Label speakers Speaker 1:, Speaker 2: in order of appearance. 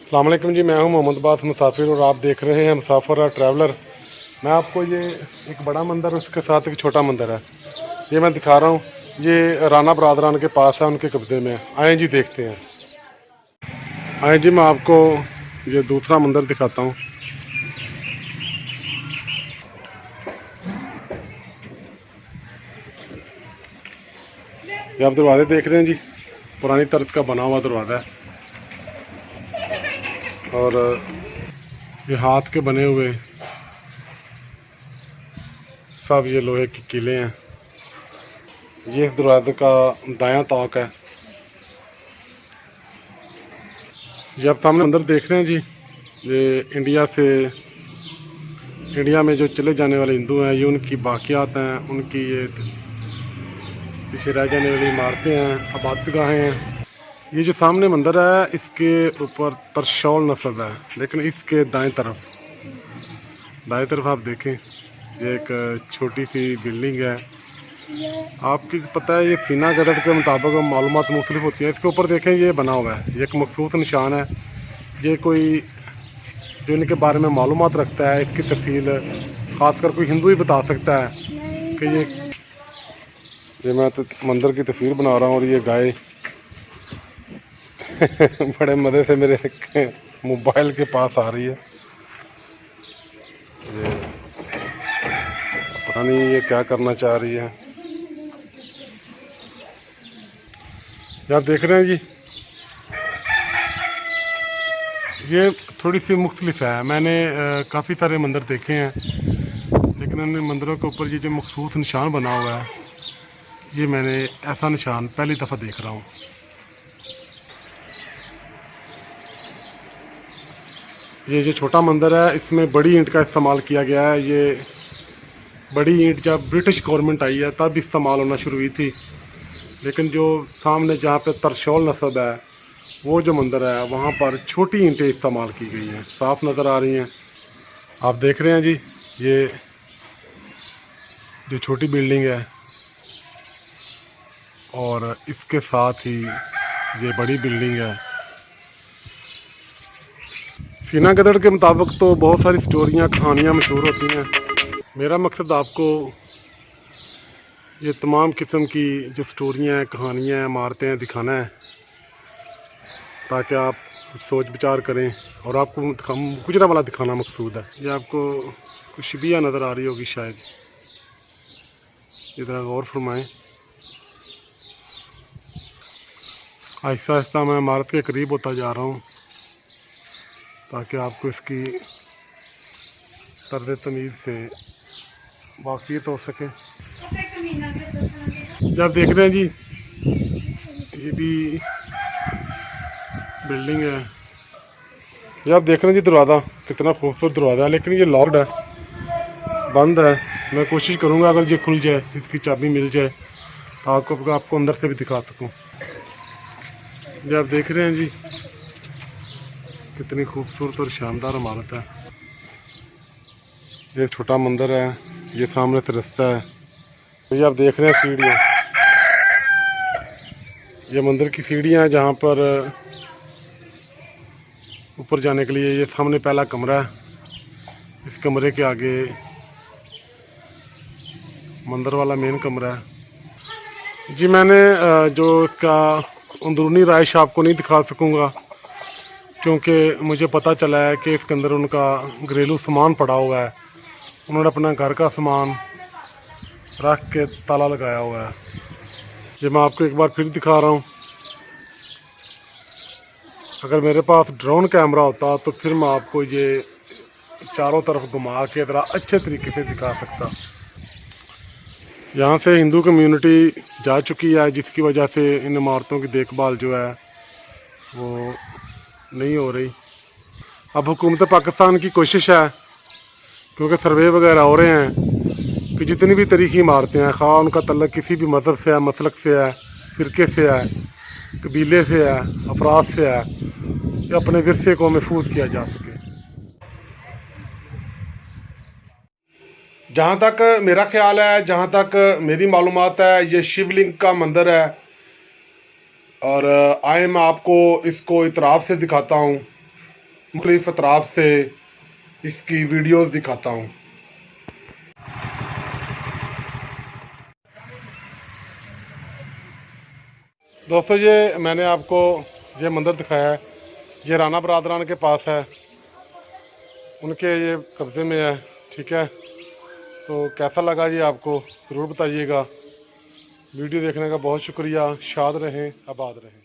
Speaker 1: अस्सलाम वालेकुम जी। मैं हूं मोहम्मद अब्बास मुसाफिर और आप देख रहे हैं मुसाफिर और ट्रैवलर। मैं आपको ये एक बड़ा मंदिर और उसके साथ एक छोटा मंदिर है, ये मैं दिखा रहा हूँ। ये राना बरादरान के पास है, उनके कब्जे में। आए जी देखते हैं। आए जी, मैं आपको ये दूसरा मंदिर दिखाता हूँ। ये आप दरवाजे देख रहे हैं जी, पुरानी तर्ज का बना हुआ दरवाज़ा है। और ये हाथ के बने हुए सब ये लोहे के किले हैं। ये इस दरवाजे का दायां ताक है। ये आप सामने अंदर देख रहे हैं जी, ये इंडिया में जो चले जाने वाले हिंदू हैं, ये उनकी बाकियात हैं, उनकी ये पीछे रह जाने वाली इमारतें हैं, आबादगाहें हैं। ये जो सामने मंदिर है, इसके ऊपर त्रिशूल नस्ब है, लेकिन इसके दाएं तरफ आप देखें, ये एक छोटी सी बिल्डिंग है। आपकी पता है, ये सीना गदर के मुताबिक मालूमात मुख्तलिफ होती हैं। इसके ऊपर देखें, ये बना हुआ है, ये एक मखसूस निशान है। ये कोई जो इनके बारे में मालूमात रखता है, इसकी तफसील खासकर कोई हिंदू ही बता सकता है कि ये मैं तो मंदिर की तस्वीर बना रहा हूँ और ये गाय बड़े मज़े से मेरे मोबाइल के पास आ रही है। ये पता नहीं ये क्या करना चाह रही है। आप देख रहे हैं जी, ये थोड़ी सी मुख्तलिफ है। मैंने काफ़ी सारे मंदिर देखे हैं, लेकिन इन मंदिरों के ऊपर ये जो मखसूस निशान बना हुआ है, ये मैंने ऐसा निशान पहली दफ़ा देख रहा हूँ। ये जो छोटा मंदिर है, इसमें बड़ी ईंट का इस्तेमाल किया गया है। ये बड़ी ईंट जब ब्रिटिश गवर्नमेंट आई है तब इस्तेमाल होना शुरू हुई थी, लेकिन जो सामने जहाँ पे त्रिशूल नस्ब है, वो जो मंदिर है, वहाँ पर छोटी ईंटें इस्तेमाल की गई हैं, साफ नज़र आ रही हैं। आप देख रहे हैं जी, ये जो छोटी बिल्डिंग है और इसके साथ ही ये बड़ी बिल्डिंग है। सीना गदड़ के मुताबिक तो बहुत सारी स्टोरियाँ, कहानियाँ मशहूर होती हैं। मेरा मकसद आपको ये तमाम किस्म की जो स्टोरियाँ हैं, कहानियाँ हैं, इमारतें हैं, दिखाना है, ताकि आप कुछ सोच विचार करें और आपको गुजरा वाला दिखाना मकसूद है। ये आपको कुछ शिबिया नज़र आ रही होगी शायद, इधर गौर फरमाएँ। आहिस्ता आहिस्ता मैं इमारत के करीब होता जा रहा हूँ, ताकि आपको इसकी तर्ज तमीज़ से वाक़ियत हो सके। जब देख रहे हैं जी, ये भी बिल्डिंग है। ये आप देख रहे हैं जी, दरवाज़ा कितना खूबसूरत दरवाज़ा है, लेकिन ये लॉक्ड है, बंद है। मैं कोशिश करूँगा अगर ये खुल जाए, इसकी चाबी मिल जाए, तो आपको अंदर से भी दिखा सकूँ। ये आप देख रहे हैं जी, कितनी खूबसूरत और शानदार इमारत है। ये छोटा मंदिर है, ये सामने से रास्ता है। ये आप देख रहे हैं सीढ़ियाँ, ये मंदिर की सीढ़ियाँ हैं, जहाँ पर ऊपर जाने के लिए ये सामने पहला कमरा है। इस कमरे के आगे मंदिर वाला मेन कमरा है जी। मैंने जो इसका अंदरूनी राइश आपको नहीं दिखा सकूँगा, क्योंकि मुझे पता चला है कि इसके अंदर उनका घरेलू सामान पड़ा हुआ है। उन्होंने अपना घर का सामान रख के ताला लगाया हुआ है। ये मैं आपको एक बार फिर दिखा रहा हूँ। अगर मेरे पास ड्रोन कैमरा होता तो फिर मैं आपको ये चारों तरफ घुमा के ज़रा अच्छे तरीके से दिखा सकता। यहाँ से हिंदू कम्युनिटी जा चुकी है, जिसकी वजह से इन इमारतों की देखभाल जो है वो नहीं हो रही। अब हुकूमत पाकिस्तान की कोशिश है, क्योंकि सर्वे वगैरह हो रहे हैं, कि जितनी भी तारीखी इमारतें हैं, ख़ास उनका तल्लक किसी भी मज़हब से है, मसलक से है, फ़िरके से है, कबीले से है, अफराद से है, या अपने विरसे को महफूज किया जा सके। जहाँ तक मेरा ख्याल है, जहाँ तक मेरी मालूमात है, ये शिवलिंग का मंदिर है। और आए मैं आपको इसको इतराफ़ से दिखाता हूँ। मुख्तलिफ अतराफ से इसकी वीडियोस दिखाता हूँ। दोस्तों ये मैंने आपको ये मंदिर दिखाया है, ये राणा बरादरान के पास है, उनके ये कब्ज़े में है। ठीक है, तो कैसा लगा जी आपको ज़रूर बताइएगा। वीडियो देखने का बहुत शुक्रिया। शाद रहें, आबाद रहें।